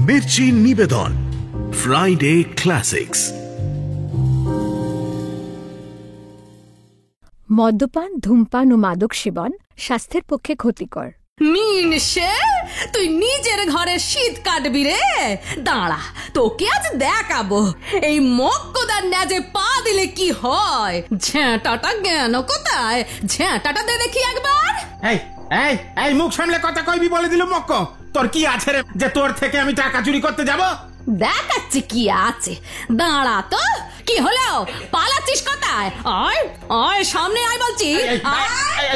মির্চি নিবেদন Friday classics. মদ্যপান, ধূমপান ও মাদক সেবন স্বাস্থ্যের পক্ষে ক্ষতিকর। মিনসে, তুই নিজের ঘরে শীত কাটবি রে? দাঁড়া, তোকে আজ দেখাবো এই মক্কদার ন্যাজে পা দিলে কি হয়। ঝ্যাঁটাটা জ্ঞান কোথায়? ঝ্যাঁটাটা দে দেখি একবার। এই এই এই মুখ সামলে কথা কইবি বলে দিল মক্ক। তোর কি আছে রে যে তোর থেকে আমি টাকা চুরি করতে যাব? দেখাচ্ছি কি আছে, দাঁড়া তো। কি হলো, পালাচ্ছিস কোথায়? আয় আয়, সামনে আয় বলছি।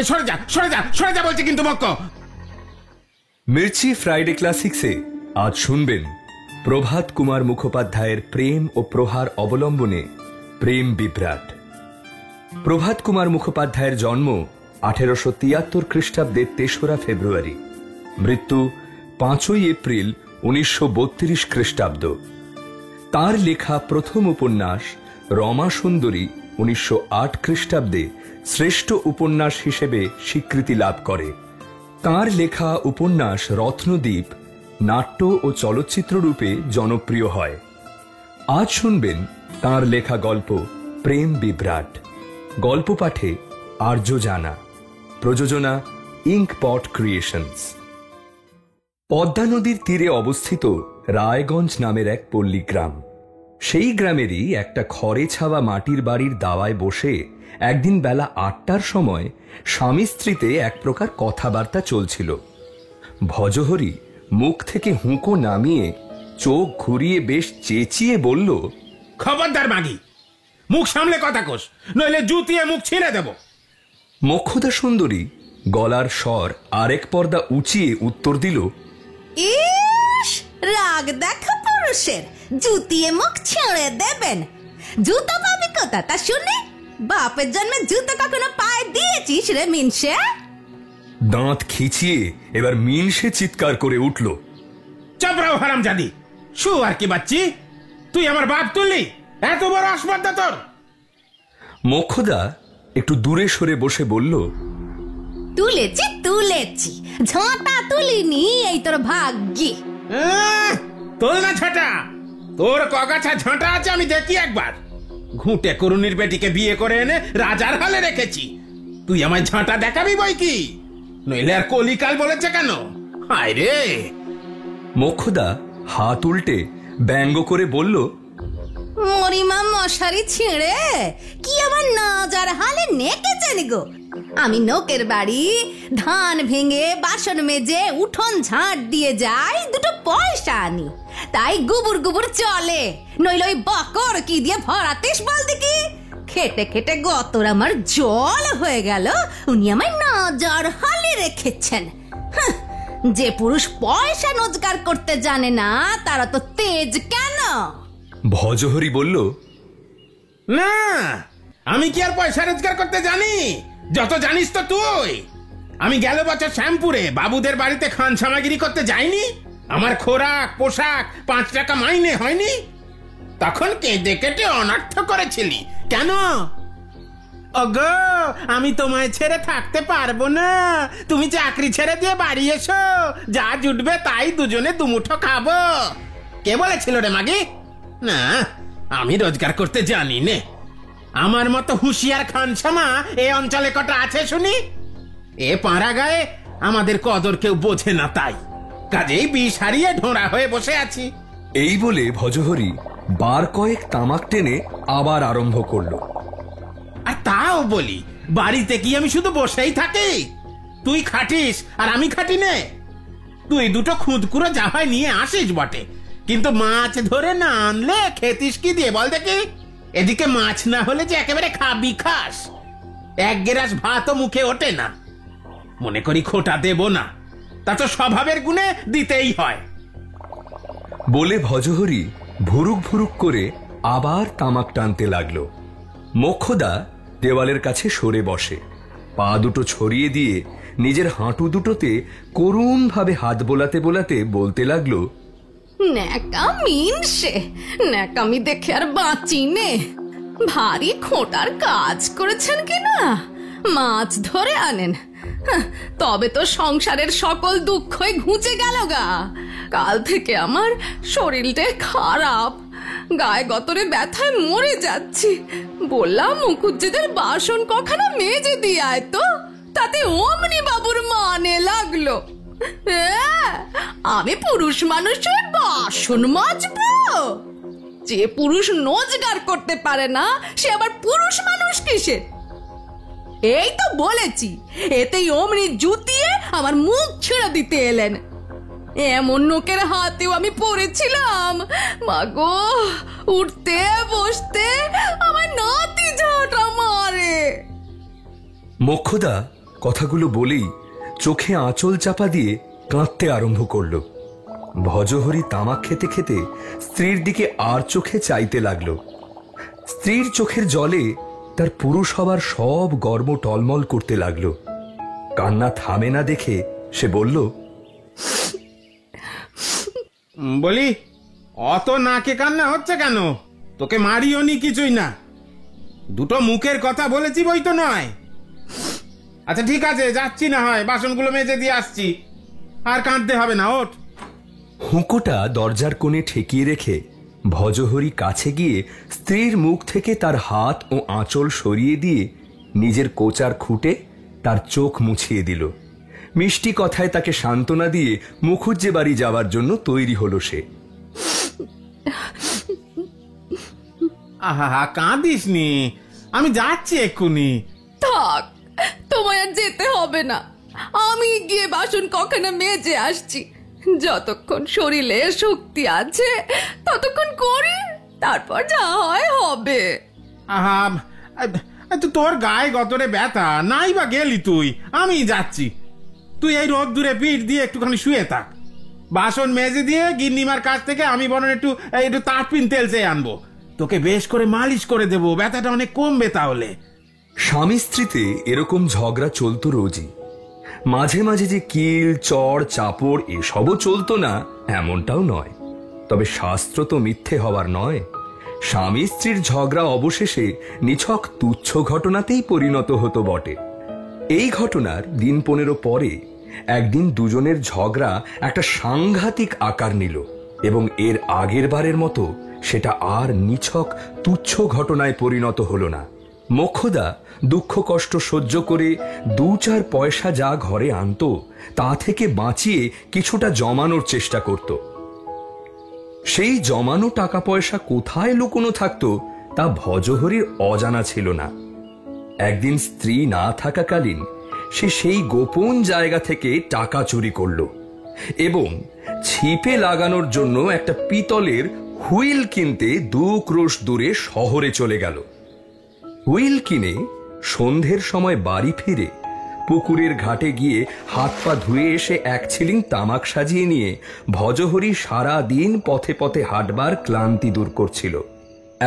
সরে যা সরে যা সরে যা বলছি কিন্তু মক্ক। মির্চি ফ্রাইডে ক্লাসিক্সে আজ শুনবেন প্রভাত কুমার মুখোপাধ্যায়ের প্রেম ও প্রহার অবলম্বনে প্রেম বিভ্রাট। প্রভাত কুমার মুখোপাধ্যায়ের জন্ম 1873 খ্রিস্টাব্দের 3রা ফেব্রুয়ারি, মৃত্যু 5ই এপ্রিল 1932 খ্রিস্টাব্দ। তার লেখা প্রথম উপন্যাস রমা সুন্দরী 1908 খ্রিস্টাব্দে শ্রেষ্ঠ উপন্যাস হিসেবে স্বীকৃতি লাভ করে। তার লেখা উপন্যাস রত্নদ্বীপ নাট্য ও চলচ্চিত্র রূপে জনপ্রিয় হয়। আজ শুনবেন তার লেখা গল্প প্রেম বিভ্রাট। গল্প পাঠে আর্য জানা, প্রযোজনা ইঙ্কপট ক্রিয়েশনস। পদ্মা নদীর তীরে অবস্থিত রায়গঞ্জ নামের এক পল্লী গ্রাম। সেই গ্রামেরই একটা খড়ে ছাওয়া মাটির বাড়ির দাওয়ায় বসে একদিন বেলা 8টার সময় স্বামী স্ত্রীতে এক প্রকার কথাবার্তা চলছিল। ভজহরি মুখ থেকে হুঁকো নামিয়ে চোখ ঘুরিয়ে বেশ চেঁচিয়ে বলল, খবরদার মাগি, মুখ সামলে কথা কোস, নইলে জুতিয়ে মুখ ছিঁড়ে দেব। মোক্ষদা সুন্দরী গলার স্বর আরেক পর্দা উঁচিয়ে উত্তর দিল, ইস, রাগ দেখা পুরুষের, জুতিয়ে মুখ ছেড়ে দেবেন? জুতো পাবি কোথা তা শুনে? বাপের জন্মে জুতো কখনো পায়ে দিয়েছিস রে মিনসে? দাঁত খিচিয়ে এবার মিনসে চিৎকার করে উঠল, চাপড়াও হারামজাদি, শু আর কি বাচ্চি, তুই আমার বাপ তুললি? এত বড় আসপর্দা তোর? মোক্ষদা একটু দূরে সরে বসে বলল, তুলেছি তুলেছি, ঝাঁটা তুলিনি, এই তোর ভাগ্যি। তোল না ঝাঁটা, তোর কগাছা ঝাঁটা আছে আমি দেখি একবার। ঘুঁটে করুণীর বেটিকে বিয়ে করে এনে রাজার হালে রেখেছি, তুই আমায় ঝাঁটা দেখাবি বই কি? নইলে আর কলিকাল বলেছে কেন? হায় রে! মোক্ষদা হাত উল্টে ব্যঙ্গ করে বলল, মরিমা মশারি ছিঁড়ে কি আমার নজর হালে নেকেছেন গো? আমি নোকের বাড়ি ধান ভেঙে বাসন মেজে উঠোন ঝাঁট দিয়ে যাই, দুটো পয়সা আনি, তাই গুবুর গুবুর চলে। নইলে ওই বকর কি দিয়ে ভরাতিস বল দেখি? খেটে খেটে গতর আমার জল হয়ে গেল, উনি আমায় নজর হালে রেখেছেন। যে পুরুষ পয়সা রোজগার করতে জানে না, তারা তো তেজ কেন? ভজহরি বলল, না, আমি কি আর পয়সা রোজগার করতে জানি? যত জানিস তো তুই। আমি গেল বছর শ্যামপুরে বাবুদের বাড়িতে খান সামাগিরি করতে যাইনি? আমার খোরাক পোশাক 5 টাকা মাইনে হয়নি? তখন কেঁদে কেটে অনর্থ করেছিলি কেন? ওগো, আমি তোমায় ছেড়ে থাকতে পারবো না, তুমি চাকরি ছেড়ে দিয়ে বাড়ি এসো, যা জুটবে তাই দুজনে দুমুঠো খাবো। কে বলেছিল রে মাগি? না, আমি রোজগার করতে জানি নে। আমার মতো হুঁশিয়ার খানসামা এই অঞ্চলে কটা আছে শুনি? এ পাড়া গায়ে আমাদের কদর কেউ বোঝে না, তাই কাজেই বিষ হারিয়ে ঢোঁড়া হয়ে বসে আছি। এই বলে ভজহরি বার কয়েক তামাক টেনে আবার আরম্ভ করল, আর তাও বলি, বাড়িতে কি আমি শুধু বসেই থাকি? তুই খাটিস আর আমি খাটি নে। তুই দুটো খুঁতকুড়ো জাহাই নিয়ে আসিস বটে, কিন্তু মাছ ধরে না আনলে খেতিস কি দিয়ে বল দেখি? এদিকে মাছ না হলে যে একেবারে খাবি খাস, এক গেরাস ভাতও মুখে ওঠে না। মনে করি খোটা দেব না, তা তো স্বভাবের গুণে দিতেই হয়। বলে ভজহরি ভুরুক ভুরুক করে আবার তামাক টানতে লাগলো। মোক্ষদা দেওয়ালের কাছে সরে বসে, পা দুটো ছড়িয়ে দিয়ে নিজের হাঁটু দুটোতে করুণ ভাবে হাত বোলাতে বোলাতে বলতে লাগলো, ন্যাকামিনসে, ন্যাকামি দেখে আর বাঁচি নে। ভারী খোঁটার কাজ করেছেন কিনা, মাছ ধরে আনেন, তবে তো সংসারের সকল দুঃখই ঘুচে গেল গা। কাল থেকে আমার শরীরটা খারাপ, গায়ে গতরে ব্যথায় মরে যাচ্ছি। বললাম মুখুজ্জেদের বাসন কখানা মেজে দিয়ে আয় তো, তাতে অমনি বাবুর মানে লাগলো আমি পুরুষ মানুষের বাসন মাজবো? যে পুরুষ রোজগার করতে পারে না সে আবার পুরুষ মানুষ কিসের? এই তো বলেছি, এতেই অমনি জুতিয়ে আমার মুখ ছেড়ে দিতে এলেন। এমন লোকের হাতেও আমি পড়েছিলাম, মাগো উঠতে বসতে আমার নাতি ঝাঁটা মারে। মোক্ষদা কথাগুলো বলেই চোখে আঁচল চাপা দিয়ে কাঁদতে আরম্ভ করলো। ভজহরি তামাক খেতে খেতে স্ত্রীর দিকে আর চোখে চাইতে লাগলো। স্ত্রীর চোখের জলে তার পুরুষ হবার সব গর্ব টলমল করতে লাগলো। কান্না থামে না দেখে সে বলল, বলি অত নাকে কান্না হচ্ছে কেন? তোকে মারিও নি কিছুই না, দুটো মুখের কথা বলেছি বই তো নয়। আচ্ছা ঠিক আছে, যাচ্ছি, না হয় বাসনগুলো মেজে দিয়ে আসছি, আর কাঁদতে হবে না, ওঠ। হুঁকোটা দরজার কোণে ঠেকিয়ে রেখে ভজহরি কাছে গিয়ে স্ত্রীর মুখ থেকে তার হাত ও আঁচল সরিয়ে দিয়ে নিজের কোচার খুঁটে তার চোখ মুছিয়ে দিল। মিষ্টি কথায় তাকে সান্ত্বনা দিয়ে মুখুজ্জে বাড়ি যাওয়ার জন্য তৈরি হলো সে। আহা, কাঁদিস নি, আমি যাচ্ছি এক্ষুনি। থাক, তোমায় আর যেতে হবে না, আমি গিয়ে বাসন কখনো মেজে আসছি। যতক্ষণ শরীরে শক্তি আছে ততক্ষণ করি, তারপর যা হয় হবে। আহা, তোর গায়ে গতরে ব্যথা, নাই বা গেলি তুই, আমি যাচ্ছি। তুই এই রোদ দূরে পিঠ দিয়ে একটুখানি শুয়ে থাক, বাসন মেজে দিয়ে গিন্নিমার কাছ থেকে আমি বরং একটু তাঁতপিন তেল চেয়ে আনবো, তোকে বেশ করে মালিশ করে দেবো, ব্যথাটা অনেক কমবে তাহলে। স্বামী স্ত্রীতে এরকম ঝগড়া চলতো রোজই। মাঝে মাঝে যে কিল চড় চাপড় এসবও চলতো না এমনটাও নয়, তবে শাস্ত্র তো মিথ্যে হবার নয়। স্বামী স্ত্রীর ঝগড়া অবশেষে নিছক তুচ্ছ ঘটনাতেই পরিণত হতো বটে। এই ঘটনার দিন 15 পরে একদিন দুজনের ঝগড়া একটা সাংঘাতিক আকার নিল, এবং এর আগের বারের মতো সেটা আর নিছক তুচ্ছ ঘটনায় পরিণত হলো না। মোক্ষদা দুঃখ কষ্ট সহ্য করে 2-4 পয়সা যা ঘরে আনতো তা থেকে বাঁচিয়ে কিছুটা জমানোর চেষ্টা করত। সেই জমানো টাকা পয়সা কোথায় লুকোনো থাকতো তা ভজহরির অজানা ছিল না। একদিন স্ত্রী না থাকাকালীন সে সেই গোপন জায়গা থেকে টাকা চুরি করল এবং ছিপে লাগানোর জন্য একটা পিতলের হুইল কিনতে 2 ক্রোশ দূরে শহরে চলে গেল। হুইল কিনে সন্ধ্যের সময় বাড়ি ফিরে পুকুরের ঘাটে গিয়ে হাত পা ধুয়ে এসে 1 ছিলিং তামাক সাজিয়ে নিয়ে ভজহরি সারা দিন পথে পথে হাঁটবার ক্লান্তি দূর করছিল।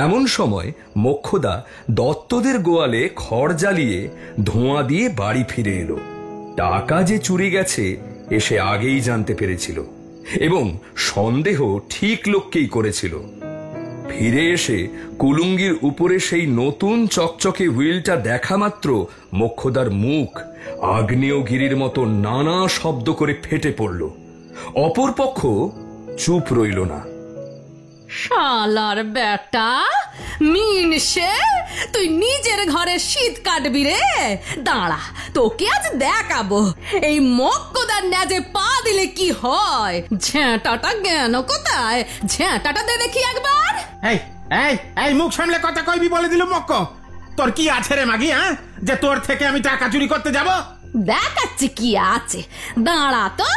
এমন সময় মোক্ষদা দত্তদের গোয়ালে খড় জ্বালিয়ে ধোঁয়া দিয়ে বাড়ি ফিরে এলো। টাকা যে চুরি গেছে এসে আগেই জানতে পেরেছিল এবং সন্দেহ ঠিক লোককেই করেছিল। ফিরে এসে কুলুঙ্গির উপরে সেই নতুন চকচকে হুইলটা দেখা মাত্র মোক্ষদার মুখ আগ্নেয়গিরির মতো নানা শব্দ করে ফেটে পড়ল। অপরপক্ষ চুপ রইল না। শালার বেটা মিনসে, তুই নিজের ঘরে শীত কাটবি রে? দাঁড়া, তোকে আজ দেখাবো এই মোক্ষদার ন্যাজে পা দিলে কি হয়। ঝ্যাঁটাটা জ্ঞান কোথায়? ঝ্যাঁটাটা দে দেখি একবার। এই এই এই মুখ সামলে কথা কইবি বলে দিল মক্ক। তোর কি আছে রে মাগি, হ্যাঁ, যে তোর থেকে আমি টাকা চুরি করতে যাব? দেখাচ্ছি কি আছে, দাঁড়া তো।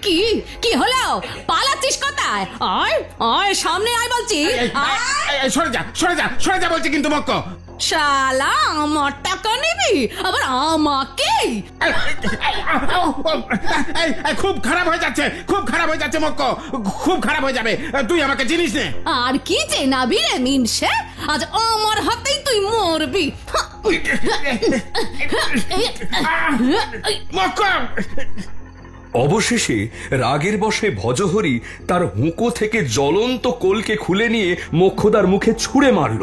কি কি হলো? পালাচ্ছিস কোথায়? আয় আয়, সামনে আয় বলছি। সরে যা সরে যা সরে যা বলছি কিন্তু মক্ক। শালা আমার টাকা নিবি আবার আমাকে? খুব খারাপ হয়ে যাচ্ছে, খুব খারাপ হয়ে যাচ্ছে মক্ক, খুব খারাপ হয়ে যাবে। তুই আমাকে চিনিস না। আর কি চেনাবি রে মিনসে? আজ আমার হাতেই তুই মরবি। মক্ক অবশেষে রাগের বশে ভজহরি তার হুঁকো থেকে জ্বলন্ত কোলকে খুলে নিয়ে মোক্ষদার মুখে ছুঁড়ে মারল।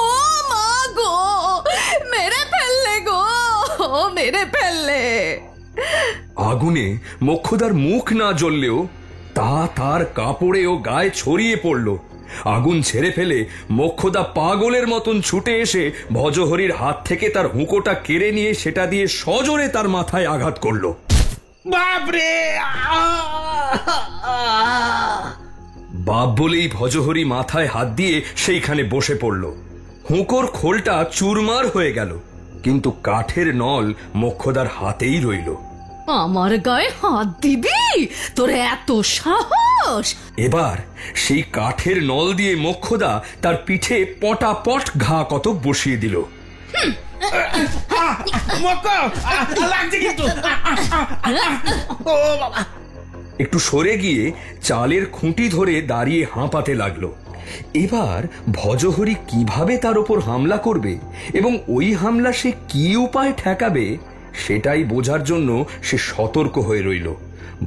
ও মা গো, মেরে ফেললে গো, মেরে ফেললে। আগুনে মোক্ষদার মুখ না জ্বললেও তা তার কাপড়ে ও গায়ে ছড়িয়ে পড়ল। আগুন ছেড়ে ফেলে মোক্ষদা পাগলের মতন ছুটে এসে ভজহরির হাত থেকে তার হুঁকোটা কেড়ে নিয়ে সেটা দিয়ে সজোরে তার মাথায় আঘাত করল। বাপরে! বাপ বলেই ভজহরি মাথায় হাত দিয়ে সেইখানে বসে পড়ল। হুঁকোর খোলটা চুরমার হয়ে গেল, কিন্তু কাঠের নল মোক্ষদার হাতেই রইল। আমার গায়ে হাত দিবি? তোর এত সাহস! এবার সেই কাঠের নল দিয়ে মোক্ষদা তার পিঠে পটাপট ঘা কতক বসিয়ে দিল। একটু সরে গিয়ে চালের খুঁটি ধরে দাঁড়িয়ে হাঁপাতে লাগলো। এবার ভজহরি কিভাবে তার ওপর হামলা করবে এবং ওই হামলা সে কি উপায় ঠেকাবে সেটাই বোঝার জন্য সে সতর্ক হয়ে রইল।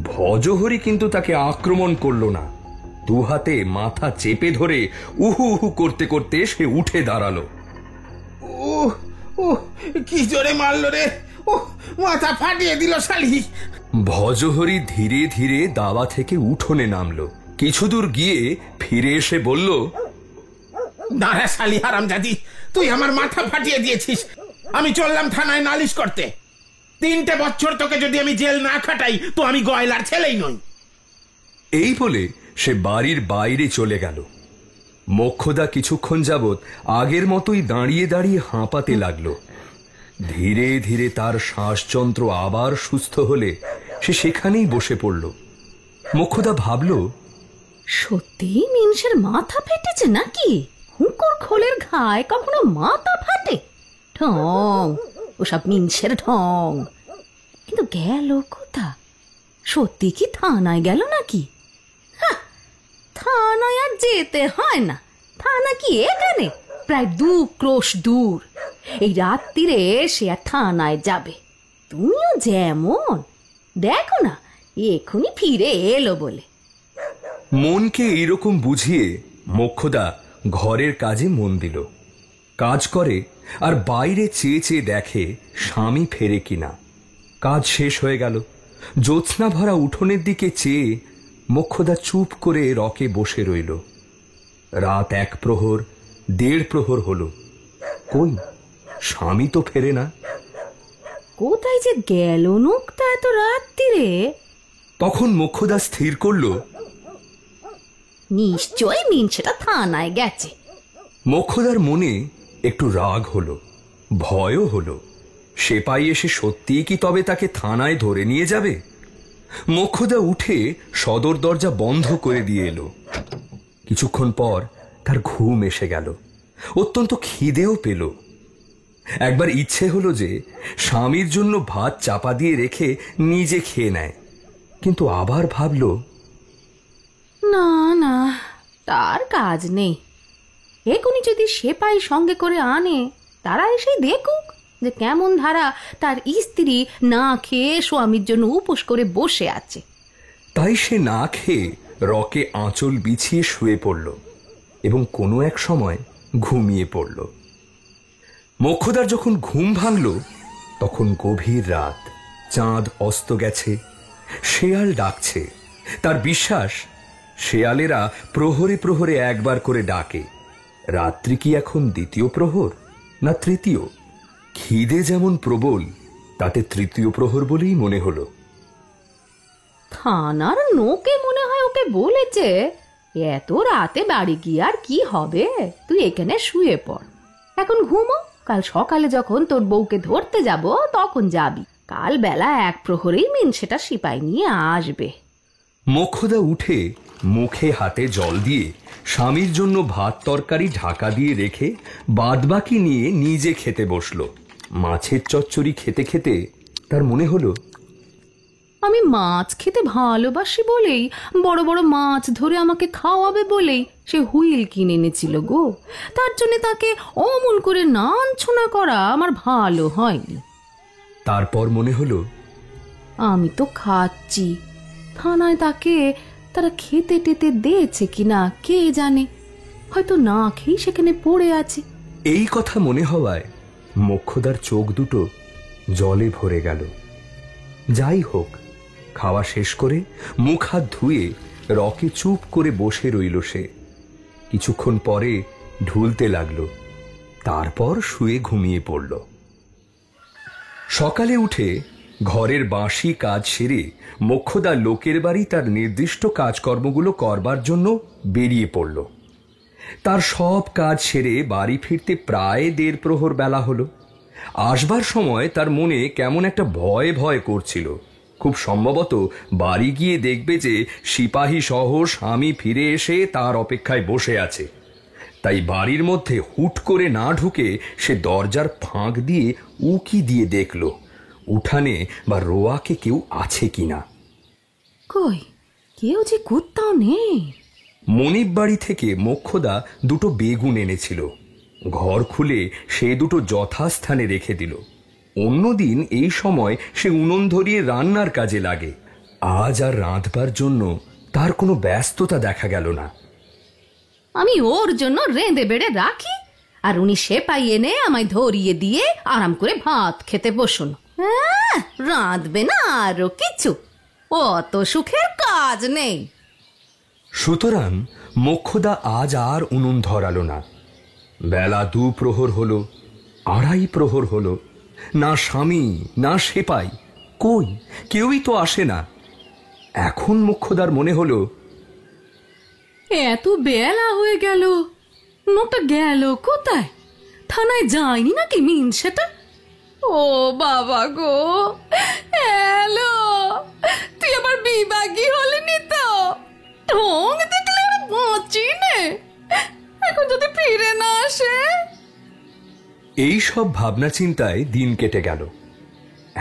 ভজহরি কিন্তু তাকে আক্রমণ করল না। দু হাতে মাথা চেপে ধরে উহু উহু করতে করতে সে উঠে দাঁড়ালো। কি জোরে মারলো রে! মাথা ফাটিয়ে দিল শালি। ভজহরি ধীরে ধীরে দাবা থেকে উঠোনে নামলো। কিছু দূর গিয়ে ফিরে এসে বলল, দাঁড়া শালি হারামজাদি, তুই আমার মাথা ফাটিয়ে দিয়েছিস। আমি চললাম থানায় নালিশ করতে। 3টে বছর তোকে যদি আমি জেল না খাটাই তো আমি গয়লার ছেলেই নই। এই বলে সে বাড়ির বাইরে চলে গেল। মোক্ষদা কিছুক্ষণ যাবৎ আগের মতোই দাঁড়িয়ে দাঁড়িয়ে হাঁপাতে লাগলো। ধীরে ধীরে তার শ্বাসযন্ত্র আবার সুস্থ হলে সে সেখানেই বসে পড়ল। মোক্ষদা ভাবল, সত্যিই মিনসের মাথা ফেটেছে নাকি? হুঁকোর খোলের ঘায়ে কখনো মাথা ফাটে? ঠং, ওসব মিনসের ঠং। কিন্তু গেল কোথা? সত্যি কি থানায় গেল নাকি? থানায় আর যেতে হয় না। থানা কি এখানে? প্রায় 2 ক্রোশ দূর। এই রাত্রিরে সে আর থানায় যাবে? তুমিও যেমন দেখো না, এখনই ফিরে এলো বলে। মনকে এইরকম বুঝিয়ে মোক্ষদা ঘরের কাজে মন দিল। কাজ করে আর বাইরে চেয়ে চেয়ে দেখে স্বামী ফেরে কিনা। কাজ শেষ হয়ে গেল। জ্যোৎস্না ভরা উঠোনের দিকে চেয়ে মোক্ষদা চুপ করে রকে বসে রইল। রাত 1 প্রহর 1.5 প্রহর হলো। কই স্বামী তো ফেরে না। কোথায় যে গেল নোকটা এত রাত্রিরে? তখন মোক্ষদা স্থির করল, নিশ্চয় মিনসেটা থানায় গেছে। মোক্ষদার মনে একটু রাগ হলো, ভয়ও হলো। সেপাই এসে সত্যিই কি তবে তাকে থানায় ধরে নিয়ে যাবে? মোক্ষদা উঠে সদর দরজা বন্ধ করে দিয়ে এলো। কিছুক্ষণ পর তার ঘুম এসে গেল। অত্যন্ত খিদেও পেল। একবার ইচ্ছে হলো যে স্বামীর জন্য ভাত চাপা দিয়ে রেখে নিজে খেয়ে নেয়, কিন্তু আবার ভাবল, না না, তার কাজ নেই। এখনই যদি সেপাই সঙ্গে করে আনে, তারা এসে দেখুক যে কেমন ধারা তার স্ত্রী না খেয়ে স্বামীর জন্য উপোস করে বসে আছে। তাই সে না খেয়ে রকে আঁচল বিছিয়ে শুয়ে পড়ল এবং কোনো এক সময় ঘুমিয়ে পড়ল। মোক্ষদার যখন ঘুম ভাঙল তখন গভীর রাত, চাঁদ অস্ত গেছে, শেয়াল ডাকছে। তার বিশ্বাস শেয়ালেরা প্রহরে প্রহরে একবার করে ডাকে। রাত্রি কি এখন 2য় প্রহর না 3য়? খিদে যেমন প্রবল, তাতে 3য় প্রহর বলেই মনে হলো। থানার নোকে মনে হয় ওকে বলেছে, এত রাতে বাড়ি গিয়ে আর কি হবে, তুই এখানে শুয়ে পড়, এখন ঘুমো, কাল সকালে যখন তোর বউকে ধরতে যাব তখন যাবি। কাল বেলা 1 প্রহরেই মিনসেটা সিপাই নিয়ে আসবে। মোক্ষদা উঠে মুখে হাতে জল দিয়ে স্বামীর জন্য ভাত তরকারি ঢাকা দিয়ে রেখে বাদবাকি নিয়ে নিজে খেতে বসলো। মাছের চচ্চড়ি খেতে খেতে তার মনে হলো, আমি মাছ খেতে ভালোবাসি বলেই, বড় বড় মাছ ধরে আমাকে খাওয়াবে বলেই সে হুইল কিনে এনেছিল গো। তার জন্য তাকে অমন করে নাঞ্ছনা করা আমার ভালো হয়নি। তারপর মনে হলো, আমি তো খাচ্ছি, থানায় তাকে তারা খেতে টেতে দিয়েছে কিনা কে জানে, হয়তো না খেয়ে সেখানে পড়ে আছে। এই কথা মনে হওয়ায় মোক্ষদার চোখ দুটো জলে ভরে গেল। যাই হোক, খাওয়া শেষ করে মুখ হাত ধুয়ে রকে চুপ করে বসে রইল সে। কিছুক্ষণ পরে ঢুলতে লাগলো, তারপর শুয়ে ঘুমিয়ে পড়ল। সকালে উঠে ঘরের বাঁশি কাজ সেরে মোক্ষদা লোকের বাড়ি তার নির্দিষ্ট কাজকর্মগুলো করবার জন্য বেরিয়ে পড়ল। তার সব কাজ সেরে বাড়ি ফিরতে প্রায় 1.5 প্রহর বেলা হলো। আসবার সময় তার মনে কেমন একটা ভয় ভয় করছিল। খুব সম্ভবত বাড়ি গিয়ে দেখবে যে সিপাহী সহ স্বামী ফিরে এসে তার অপেক্ষায় বসে আছে। তাই বাড়ির মধ্যে হুট করে না ঢুকে সে দরজার ফাঁক দিয়ে উকি দিয়ে দেখল উঠানে বা রোয়াকে কেউ আছে কিনা। কই, কেউ যে কোথাও নেই। মনিব বাড়ি থেকে মোক্ষদা 2টো বেগুন এনেছিল। ঘর খুলে সে 2টো যথাস্থানে রেখে দিল। অন্যদিন এই সময় সে উনুন ধরিয়ে রান্নার কাজে লাগে। আজ আর রাঁধবার জন্য তার কোনো ব্যস্ততা দেখা গেল না। আমি ওর জন্য রেঁধে বেড়ে রাখি, আর উনি সেপাই এনে আমায় ধরিয়ে দিয়ে আরাম করে ভাত খেতে বসুন। রাঁধবে না আরো কিছু, অত সুখের কাজ নেই। সুতরাং মোক্ষদা আজ আর উনুন ধরালো না। বেলা 2 প্রহর হলো, 2.5 প্রহর হলো, না স্বামী না সেপাই, কই কেউই তো আসে না। এখন মোক্ষদার মনে হলো, এত বেলা হয়ে গেল, লোকটা গেল কোথায়? থানায় যায়নি নাকি মিন সেটা? ও বাবা গো, হ্যালো, তুই আবার বিভাগী হলিনি তো? ঢং দেখলে বাঁচি নে, এখন যদি ফিরে না আসে। এই সব ভাবনা চিন্তায় দিন কেটে গেল।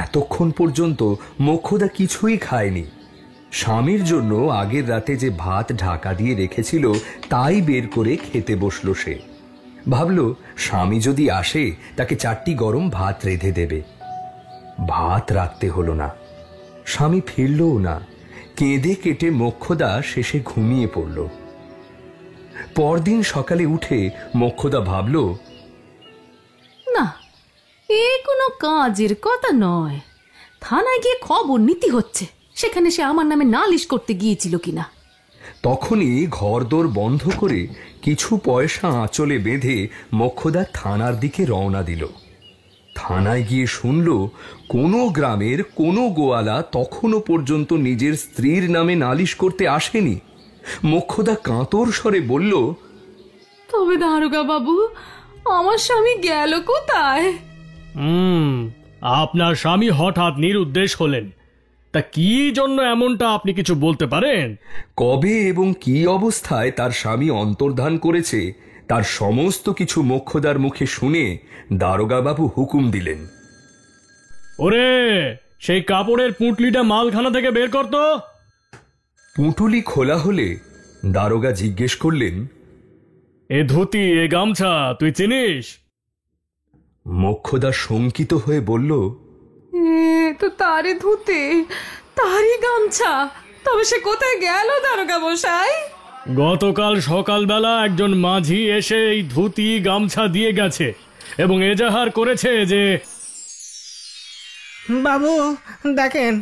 এতক্ষণ পর্যন্ত মোক্ষদা কিছুই খায়নি। স্বামীর জন্য আগের রাতে যে ভাত ঢাকা দিয়ে রেখেছিল তাই বের করে খেতে বসল সে। ভাবল স্বামী যদি আসে তাকে 4টি গরম ভাত রেঁধে দেবে। ভাত রাখতে হলো না, স্বামী ফিরলও না। কেঁদে কেটে মোক্ষদা শেষে ঘুমিয়ে পড়ল। পরদিন সকালে উঠে মোক্ষদা ভাবল, না, এ কোনো কাজের কথা নয়। থানায় গিয়ে খবর নিতে হচ্ছে সেখানে সে আমার নামে নালিশ করতে গিয়েছিল কিনা। তখনই ঘরদোর বন্ধ করে কিছু পয়সা আঁচলে বেঁধে মোক্ষদা থানার দিকে রওনা দিল। থানায় গিয়ে শুনল কোনো গ্রামের কোনো গোয়ালা তখনও পর্যন্ত নিজের স্ত্রীর নামে নালিশ করতে আসেনি। মোক্ষদা কাঁতর স্বরে বলল, তবে দারোগা বাবু, আমার স্বামী গেল কোথায়? আপনার স্বামী হঠাৎ নিরুদ্দেশ হলেন, তা কি জন্য এমনটা আপনি কিছু বলতে পারেন? কবে এবং কি অবস্থায় তার স্বামী অন্তর্ধান করেছে তার সমস্ত কিছু মোক্ষদার মুখে শুনে দারোগাবাবু হুকুম দিলেন, ওরে, সেই কাপড়ের পুঁটলিটা মালখানা থেকে বের করতো। পুঁটুলি খোলা হলে দারোগা জিজ্ঞেস করলেন, এ ধুতি, এ গামছা তুই চিনিস? মোক্ষদা শঙ্কিত হয়ে বলল, তো তারই ধুতি, তারই গামছা। তবে সে কোথায় গেল দারোগা মশাই? গতকাল সকালবেলা একজন মাঝি এসে এই ধুতি গামছা দিয়ে গেছে এবং এজাহার করেছে যে বাবু দেখেন,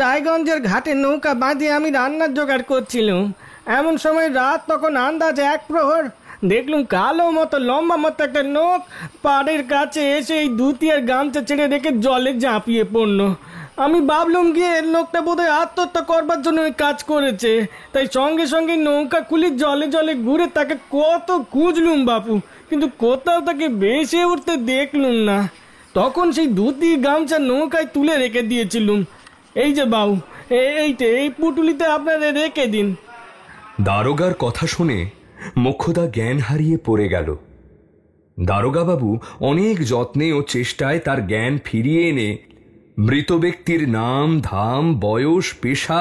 রায়গঞ্জের ঘাটে নৌকা বাঁধিয়ে আমি রান্নার জোগাড় করছিলাম। এমন সময় রাত তখন আন্দাজ 1 প্রহর। দেখলুম কালো মতো লম্বা মতো একটা নৌক পাড়ের কাছে এসে এই ধুতি আর গামছা ছেড়ে রেখে জলে ঝাঁপিয়ে পড়ল। আমি ভাবলাম গিয়ে লোকটা বোধহয় আত্মহত্যা করবার জন্য ওই কাজ করেছে। তাই সঙ্গে সঙ্গে নৌকা খুলে জলে জলে ঘুরে তাকে কত খুঁজলুম বাপু, কিন্তু কোথাও তাকে ভেসে উঠতে দেখলুম না। তখন সেই ধুতি গামছা নৌকায় তুলে রেখে দিয়েছিলুম। এই যে বাবু, এই পুটুলিতে আপনারা রেখে দিন। দারোগার কথা শুনে মোক্ষদা জ্ঞান হারিয়ে পড়ে গেল। দারোগাবাবু অনেক যত্নে ও চেষ্টায় তার জ্ঞান ফিরিয়ে এনে মৃত ব্যক্তির নাম, ধাম, বয়স, পেশা,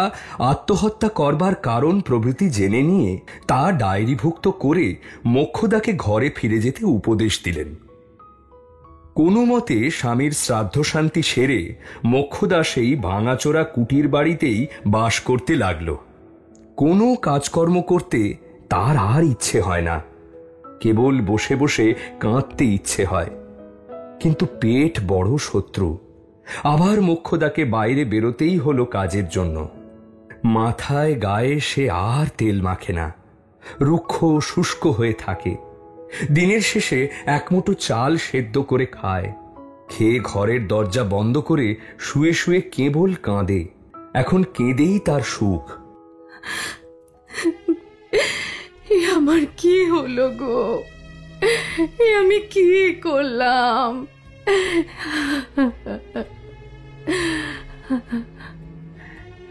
আত্মহত্যা করবার কারণ প্রভৃতি জেনে নিয়ে তা ডায়েরিভুক্ত করে মোক্ষদাকে ঘরে ফিরে যেতে উপদেশ দিলেন। কোনো মতে স্বামীর শ্রাদ্ধ শান্তি সেরে মোক্ষদা সেই ভাঙাচোরা কুটির বাড়িতেই বাস করতে লাগল। কোনো কাজকর্ম করতে তার আর ইচ্ছে হয় না, কেবল বসে বসে কাঁদতে ইচ্ছে হয়। কিন্তু পেট বড় শত্রু। আবার মোক্ষদাকে বাইরে বেরোতেই হলো কাজের জন্য। মাথায় গায়ে সে আর তেল মাখে না, রুক্ষ শুষ্ক হয়ে থাকে। দিনের শেষে এক মুঠো চাল সেদ্ধ করে খায়, খেয়ে ঘরের দরজা বন্ধ করে শুয়ে শুয়ে কেবল কাঁদে। এখন কেঁদেই তার সুখ। আমার কি হলো গো, আমি কি করলাম?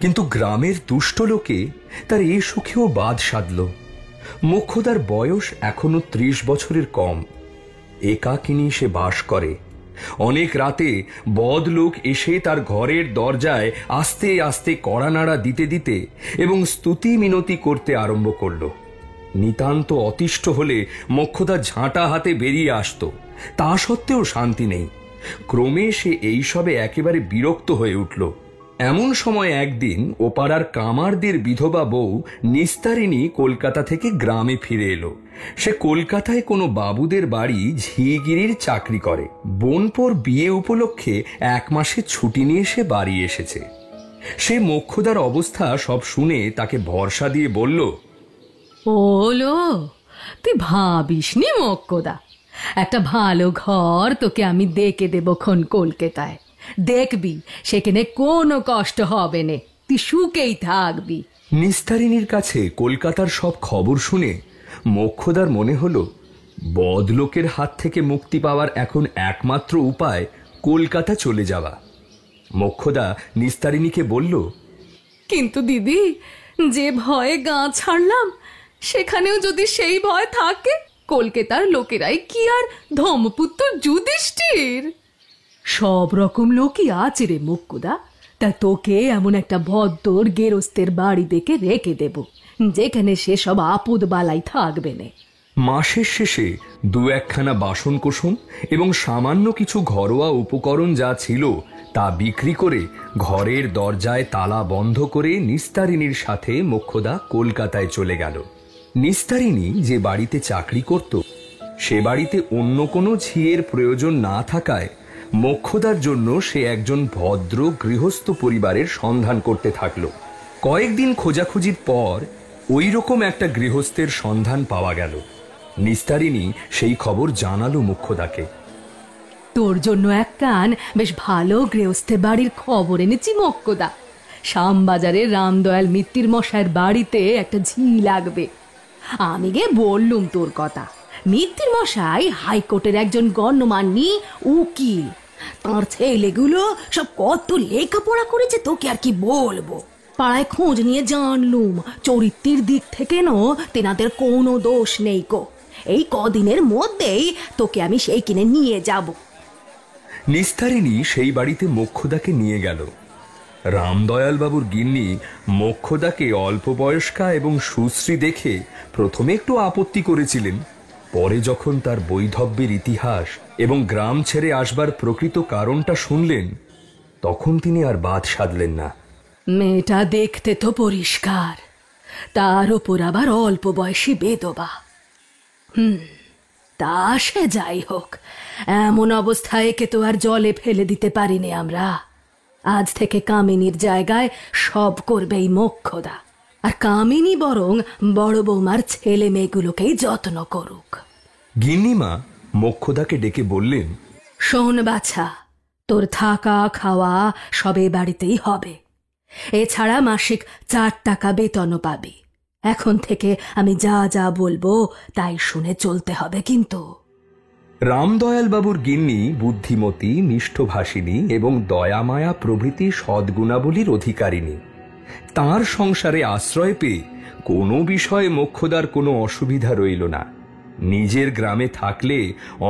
কিন্তু গ্রামের দুষ্ট লোকে তার এ সুখেও বাদ সাধল। মোক্ষদার বয়স এখনো 30 বছরের কম। একাকিনী সে বাস করে। অনেক রাতে বদলোক এসে তার ঘরের দরজায় আস্তে আস্তে কড়া নাড়া দিতে দিতে এবং স্তুতি মিনতি করতে আরম্ভ করল। নিতান্ত অতিষ্ঠ হলে মোক্ষদা ঝাঁটা হাতে বেরিয়ে আসত। তা সত্ত্বেও শান্তি নেই। ক্রমে সে এইসবে একেবারে বিরক্ত হয়ে উঠল। এমন সময় একদিন ওপাড়ার কামারদের বিধবা বউ নিস্তারিণী কলকাতা থেকে গ্রামে ফিরে এলো। সে কলকাতায় কোনো বাবুদের বাড়ি ঝিগিরির চাকরি করে। বোনপোর বিয়ে উপলক্ষে 1 মাসের ছুটি নিয়ে সে বাড়ি এসেছে। সে মোক্ষদার অবস্থা সব শুনে তাকে ভরসা দিয়ে বলল, ওলো, তুই ভাবিস নি মোক্ষদা, একটা ভালো ঘর তোকে আমি দেখে দেবক্ষণ কলকাতায়। দেখবি সেখানে কোনো কষ্ট হবে না, তুই সুখেই থাকবি। নিস্তারিণীর কাছে কলকাতার সব খবর শুনে মোক্ষদার মনে হলো বদলোকের হাত থেকে মুক্তি পাওয়ার এখন একমাত্র উপায় কলকাতা চলে যাওয়া। মোক্ষদা নিস্তারিণীকে বলল, কিন্তু দিদি, যে ভয়ে গা ছাড়লাম সেখানেও যদি সেই ভয় থাকে, কলকাতার লোকেরাই কি আর ধর্মপুত্র যুধিষ্ঠির? সব রকম লোকই আছে রে মোক্ষদা। তা তোকে এমন একটা ভদ্র গেরস্তের বাড়ি দেখে রেখে দেব, যেখানে সে সব আপদ বালাই থাকবে না। মাসের শেষে 2-1খানা বাসন কোসন এবং সামান্য কিছু ঘরোয়া উপকরণ যা ছিল তা বিক্রি করে ঘরের দরজায় তালা বন্ধ করে নিস্তারিণীর সাথে মোক্ষদা কলকাতায় চলে গেল। নিস্তারিণী যে বাড়িতে চাকরি করত সে বাড়িতে অন্য কোনো ঝিয়ের প্রয়োজন না থাকায় মোক্ষদার জন্য সে একজন ভদ্র গৃহস্থ পরিবারের সন্ধান করতে থাকল। কয়েকদিন খোঁজাখুঁজির পর ওই রকম একটা গৃহস্থের সন্ধান পাওয়া গেল। নিস্তারিণী সেই খবর জানালো মোক্ষদাকে। তোর জন্য এক কান বেশ ভালো গৃহস্থের বাড়ির খবর এনেছি মোক্ষদা। শ্যামবাজারের রামদয়াল মিত্তির মশাইয়ের বাড়িতে একটা ঝি লাগবে। আমি গে বললুম তোর কথা। মিত্তির মশাই হাইকোর্টের একজন গণ্যমান্য উকিল। তার ছেলেগুলো সব কত লেখাপড়া করেছে তোকে আর কি বলবো। পাড়ায় খোঁজ নিয়ে জানলুম চরিত্রের দিক থেকে তেনাদের কোনো দোষ নেই কো। এই কদিনের মধ্যেই তোকে আমি সেই কিনে নিয়ে যাব। নিস্তারিণী সেই বাড়িতে মোক্ষদাকে নিয়ে গেল। রামদয়াল বাবুর গিন্নি মোক্ষদাকে অল্প বয়স্কা এবং সুশ্রী দেখে প্রথমে একটু আপত্তি করেছিলেন। পরে যখন তার বৈধব্যের ইতিহাস এবং গ্রাম ছেড়ে আসবার প্রকৃত কারণটা শুনলেন, তখন তিনি আর বাদ সাধলেন না। মেয়েটা দেখতে তো পরিষ্কার, তার ওপর আবার অল্প বয়সী বেদবা। তা সে যাই হোক, এমন অবস্থায় একে তো আর জলে ফেলে দিতে পারিনি আমরা। আজ থেকে কামিনীর জায়গায় সব করবে এই মোক্ষদা। আর কামিনী বরং বড় বৌমার ছেলে মেয়েগুলোকেই যত্ন করুক। গিন্নিমা মোক্ষদাকে ডেকে বললেন, শোন বাছা, তোর থাকা খাওয়া সবে বাড়িতেই হবে। এছাড়া মাসিক 4 টাকা বেতনও পাবি। এখন থেকে আমি যা যা বলবো তাই শুনে চলতে হবে কিন্তু। রামদয়াল বাবুর গিন্নি বুদ্ধিমতী, মিষ্টভাষিনী এবং দয়ামায়া প্রভৃতি সদ্গুণাবলীর অধিকারিণী। তাঁর সংসারে আশ্রয় পেয়ে কোনো বিষয়ে মোক্ষদার কোনো অসুবিধা রইল না। নিজের গ্রামে থাকলে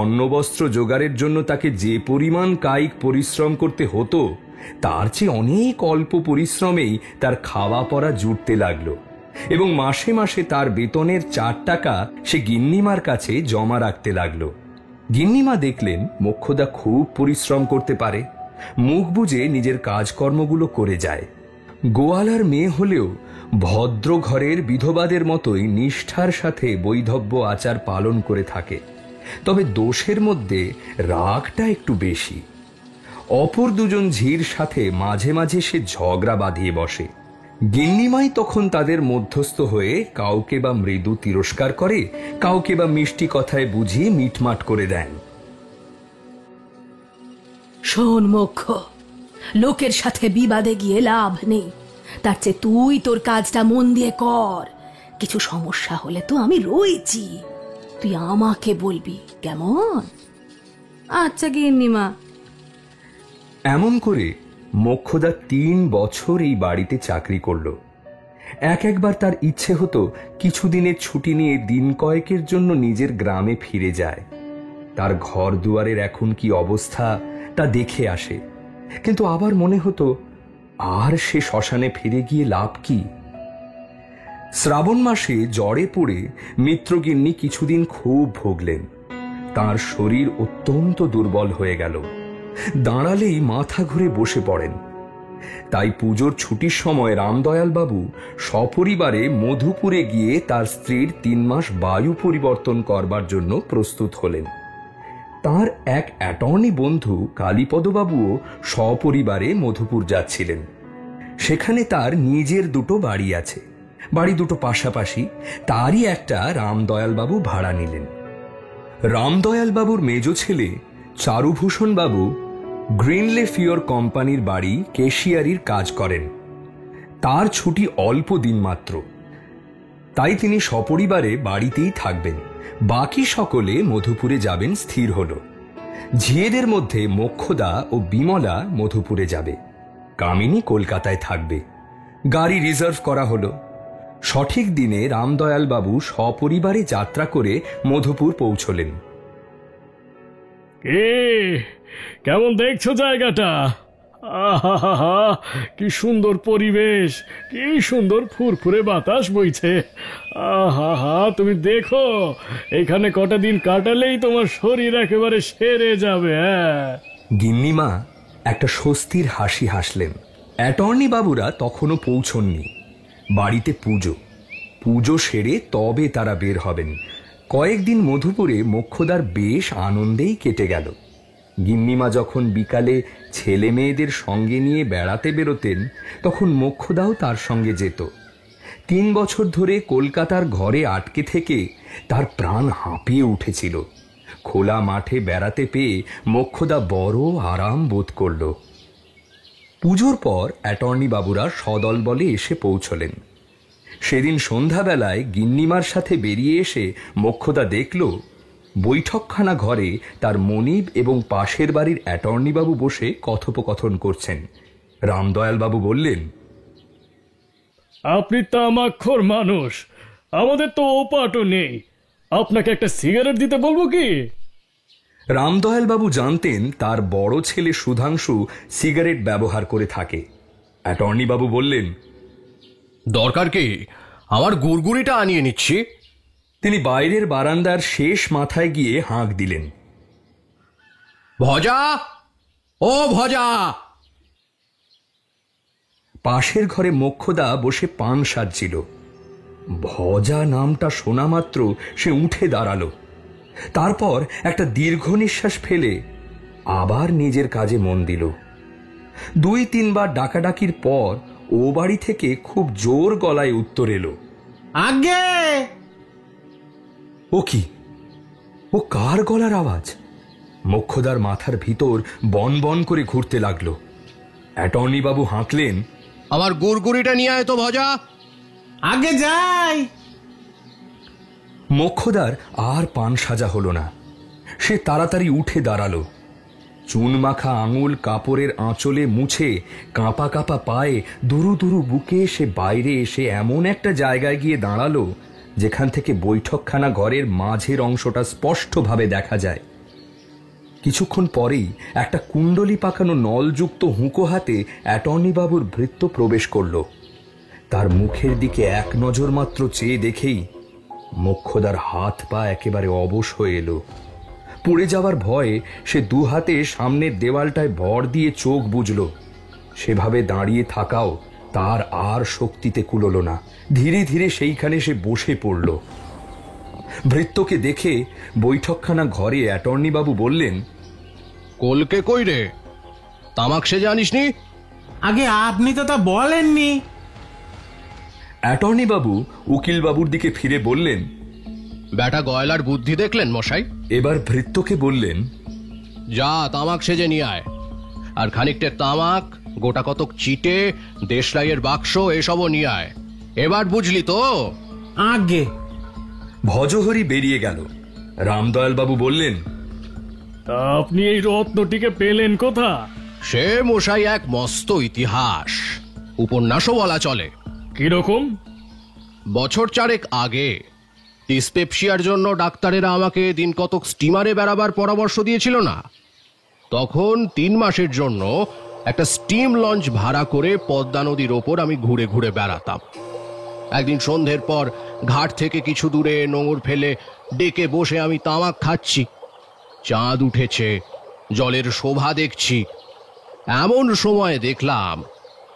অন্নবস্ত্র জোগাড়ের জন্য তাকে যে পরিমাণ কায়িক পরিশ্রম করতে হতো, তার চেয়ে অনেক অল্প পরিশ্রমেই তার খাওয়া পরা জুটতে লাগলো এবং মাসে মাসে তার বেতনের 4 টাকা সে গিন্নিমার কাছে জমা রাখতে লাগলো। গিন্নিমা দেখলেন মোক্ষদা খুব পরিশ্রম করতে পারে, মুখ বুজে নিজের কাজকর্মগুলো করে যায়। গোয়ালার মেয়ে হলেও ভদ্র ঘরের বিধবাদের মতোই নিষ্ঠার সাথে বৈধব্য আচার পালন করে থাকে। তবে দোষের মধ্যে রাগটা একটু বেশি। অপর 2জন ঝির সাথে মাঝে মাঝে সে ঝগড়া বাঁধিয়ে বসে। গিন্নিমাই তখন তাদের মধ্যস্থ হয়ে কাউকে বা মৃদু তিরস্কার করে, কাউকে বা মিষ্টি কথায় বুঝিয়ে মিটমাট করে দেন। শোন মোক্ষ, লোকের সাথে বিবাদে গিয়ে লাভ নেই, তার চেয়ে তুই তোর কাজটা মন দিয়ে কর। কিছু সমস্যা হলে তো আমি রয়েছি, তুই আমাকে বলবি, কেমন? আচ্ছা গিন্নিমা। এমন করে মোক্ষদা 3 বছর এই বাড়িতে চাকরি করল। একবার তার ইচ্ছে হতো কিছুদিনের ছুটি নিয়ে দিন কয়েকের জন্য নিজের গ্রামে ফিরে যায়, তার ঘর দুয়ারের এখন কি অবস্থা তা দেখে আসে। কিন্তু আবার মনে হতো আর সে শ্মশানে ফিরে গিয়ে লাভ কি? শ্রাবণ মাসে জ্বরে পড়ে মিত্রগিন্নি কিছুদিন খুব ভুগলেন। তার শরীর অত্যন্ত দুর্বল হয়ে গেল, দাঁড়ালেই মাথা ঘুরে বসে পড়েন। তাই পুজোর ছুটির সময় রামদয়াল বাবু সপরিবারে মধুপুরে গিয়ে তার স্ত্রীর 3 মাস বায়ু পরিবর্তন করবার জন্য প্রস্তুত হলেন। তার এক অ্যাটর্নি বন্ধু কালীপদবাবুও সপরিবারে মধুপুর যাচ্ছিলেন। সেখানে তার নিজের 2টো বাড়ি আছে, বাড়ি 2টো পাশাপাশি, তারই একটা রামদয়াল বাবু ভাড়া নিলেন। রামদয়াল বাবুর মেজ ছেলে চারুভূষণ বাবু গ্রিনলে ফিওর কোম্পানির বাড়ি কেশিয়ারির কাজ করেন। তার ছুটি অল্প দিন মাত্র, তাই তিনি সপরিবারে বাড়িতেই থাকবেন, বাকি সকলে মধুপুরে যাবেন স্থির হল। ঝিয়েদের মধ্যে মোক্ষদা ও বিমলা মধুপুরে যাবে, কামিনী কলকাতায় থাকবে। গাড়ি রিজার্ভ করা হলো। সঠিক দিনে রামদয়াল বাবু সপরিবারে যাত্রা করে মধুপুর পৌঁছলেন। কেমন দেখছো জায়গাটা? আহা, কি সুন্দর পরিবেশ, কি সুন্দর ফুরফুরে বাতাস বইছে। আহা, তুমি দেখো, এখানে কটা দিন কাটালেই তোমার শরীর একেবারে সেরে যাবে। গিন্নিমা একটা স্বস্তির হাসি হাসলেন। অ্যাটর্নি বাবুরা তখনও পৌঁছননি। বাড়িতে পুজো সেরে তবে তারা বের হবেন। কয়েকদিন মধুপুরে মোক্ষদার বেশ আনন্দেই কেটে গেল। গিন্নিমা যখন বিকালে ছেলে মেয়েদের সঙ্গে নিয়ে বেড়াতে বেরোতেন, তখন মোক্ষদাও তার সঙ্গে যেত। 3 বছর ধরে কলকাতার ঘরে আটকে থেকে তার প্রাণ হাঁপিয়ে উঠেছিল। খোলা মাঠে বেড়াতে পেয়ে মোক্ষদা বড় আরাম বোধ করল। পুজোর পর অ্যাটর্নি বাবুরা সদল বলে এসে পৌঁছলেন। সেদিন সন্ধ্যাবেলায় গিন্নিমার সাথে বেরিয়ে এসে মোক্ষদা দেখল বৈঠকখানা ঘরে তার মনিব এবং পাশের বাড়ির অ্যাটর্নি বাবু বসে কথোপকথন করছেন। রামদয়াল বাবু বললেন, আপনি তামাক্ষর মানুষ, আমাদের তো ওপাটও নেই, আপনাকে একটা সিগারেট দিতে বলবো কি? রামদয়াল বাবু জানতেন তার বড় ছেলে সুধাংশু সিগারেট ব্যবহার করে থাকে। অ্যাটর্নি বাবু বললেন, দরকার কি, আমার গুড়গুড়িটা আনিয়ে নিচ্ছি। তিনি বাইরের বারান্দার শেষ মাথায় গিয়ে হাঁক দিলেন, ভজা, ও ভজা। পাশের ঘরে মোক্ষদা বসে পান সাজছিল। ভজা নামটা শোনা মাত্র সে উঠে দাঁড়ালো। তারপর একটা দীর্ঘ নিঃশ্বাস ফেলে আবার নিজের কাজে মন দিল। 2-3 বার ডাকাডাকির পর ও বাড়ি থেকে খুব জোর গলায় উত্তর এলো, আগে। ও কি, ও কার গলার আওয়াজ? মোক্ষদার মাথার ভিতর বন বন করে ঘুরতে লাগলো। অ্যাটর্নি বাবু হাঁকলেন, আমার গুড়গুড়িটা নিয়ে আয় তো ভজা। আগে যাই। মোক্ষদার আর পান সাজা হলো না। সে তাড়াতাড়ি উঠে দাঁড়ালো। চুন মাখা আঙুল কাপড়ের আঁচলে মুছে কাঁপা কাঁপা পায়ে দুরু দুরু বুকে সে বাইরে এসে এমন একটা জায়গায় গিয়ে দাঁড়ালো যেখান থেকে বৈঠকখানা ঘরের মাঝের অংশটা স্পষ্টভাবে দেখা যায়। কিছুক্ষণ পরেই একটা কুণ্ডলি পাকানো নলযুক্ত হুঁকো হাতে অ্যাটর্নি বাবুর ভৃত্য প্রবেশ করল। তার মুখের দিকে এক নজর মাত্র চেয়ে দেখেই মোক্ষদার হাত পা একেবারে অবশ হয়ে এলো। পড়ে যাওয়ার ভয়ে সে 2 হাতে সামনের দেওয়ালটায় ভর দিয়ে চোখ বুজল। সেভাবে দাঁড়িয়ে থাকাও তার আর শক্তিতে কুলোলো না। ধীরে ধীরে সেইখানে সে বসে পড়ল। ভৃত্যকে দেখে বৈঠকখানা ঘরে অ্যাটর্নি বাবু বললেন, কলকে কই রে, তামাক সে জানিস নি? আগে আপনি তো তা বলেননি। অ্যাটর্নি বাবু উকিল বাবুর দিকে ফিরে বললেন, বেটা গয়লার বুদ্ধি দেখলেন মশাই? এবার ভৃত্যকে বললেন, যা তামাক সেজে নিয়ে আয়, আর খানিকটা তামাক, গোটা কতক চিটে, দেশলাইয়ের বাক্স এসবও নিয়ে আয়। এবার বুঝলি তো? আগে ভজহরি বেরিয়ে গেল। রামদয়াল বাবু বললেন, তা আপনি এই রত্নটিকে পেলেন কোথা? সে মশাই এক মস্ত ইতিহাস, উপন্যাসও বলা চলে। কিরকম? বছর চারেক আগে ডিসপেপসিয়ার জন্য ডাক্তারেরা আমাকে দিন কতক স্টিমারে বেড়াবার পরামর্শ দিয়েছিল না? তখন 3 মাসের জন্য একটা স্টিম লঞ্চ ভাড়া করে পদ্মা নদীর ওপর আমি ঘুরে ঘুরে বেড়াতাম। একদিন সন্ধ্যের পর ঘাট থেকে কিছু দূরে নোঙর ফেলে ডেকে বসে আমি তামাক খাচ্ছি। চাঁদ উঠেছে, জলের শোভা দেখছি। এমন সময় দেখলাম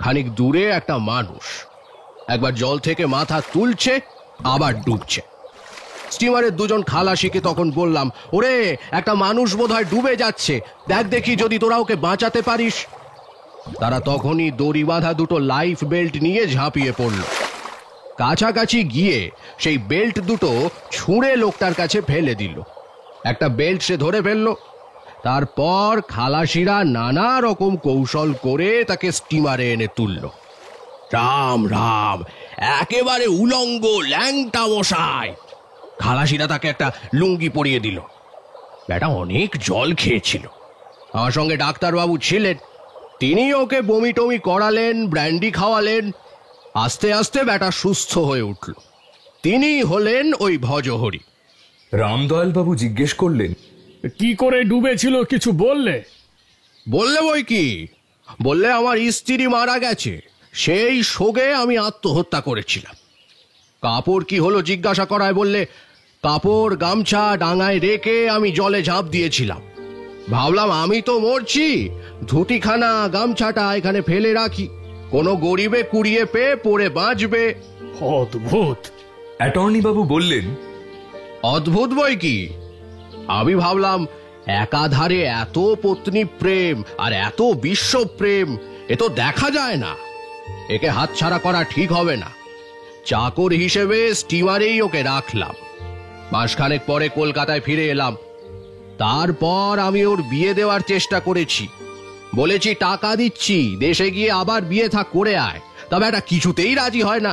খানিক দূরে একটা মানুষ একবার জল থেকে মাথা তুলছে, আবার ডুবছে। স্টিমারের 2জন খালাসিকে তখন বললাম, ওরে, একটা মানুষ বোধহয় ডুবে যাচ্ছে, দেখ দেখি যদি তোরা ওকে বাঁচাতে পারিস। তারা তখনই দড়ি বাঁধা 2টো লাইফ বেল্ট নিয়ে ঝাঁপিয়ে পড়ল। কাছাকাছি গিয়ে সেই বেল্ট 2টো ছুঁড়ে লোকটার কাছে ফেলে দিল। একটা বেল্ট সে ধরে ফেলল। তারপর খালাসিরা নানা রকম কৌশল করে তাকে স্টিমারে এনে তুলল। রাম রাম, একেবারে উলঙ্গ ল্যাংটা মশাই। খালাসিরা তাকে একটা লুঙ্গি পরিয়ে দিল। বেটা অনেক জল খেয়েছিল। আমার সঙ্গে ডাক্তারবাবু ছিলেন, তিনি ওকে বমি টমি করালেন, ব্র্যান্ডি খাওয়ালেন। আস্তে আস্তে বেটা সুস্থ হয়ে উঠল। তিনি হলেন ওই ভজহরি। রামদয়াল বাবু জিজ্ঞেস করলেন, কি করে ডুবেছিল কিছু বললে? বললে বই কি, বললে আমার স্ত্রী মারা গেছে, সেই শোকে আমি আত্মহত্যা করেছিলাম। কাপড় কি হলো জিজ্ঞাসা করায় বললে, কাপড় গামছা ডাঙায় রেখে আমি জলে ঝাঁপ দিয়েছিলাম। ভাবলাম আমি তো মরছি, ধুতিখানা গামছাটা এখানে ফেলে রাখি, কোনো গরিবে কুড়িয়ে পেয়ে পড়ে বাঁচবে। অদ্ভুত। অ্যাটর্নি বাবু বললেন, অদ্ভুত বই কি? আমি ভাবলাম একাধারে এত পত্নী প্রেম আর এত বিশ্ব প্রেম, এ তো দেখা যায় না। একে হাতছাড়া করা ঠিক হবে না। চাকর হিসেবে স্টিমারেই ওকে রাখলাম। মাসখানেক পরে কলকাতায় ফিরে এলাম। তারপর আমি ওর বিয়ে দেওয়ার চেষ্টা করেছি। বলেছি টাকা দিচ্ছি, দেশে গিয়ে আবার বিয়ে থা করে আয়। তবে এটা কিছুতেই রাজি হয় না।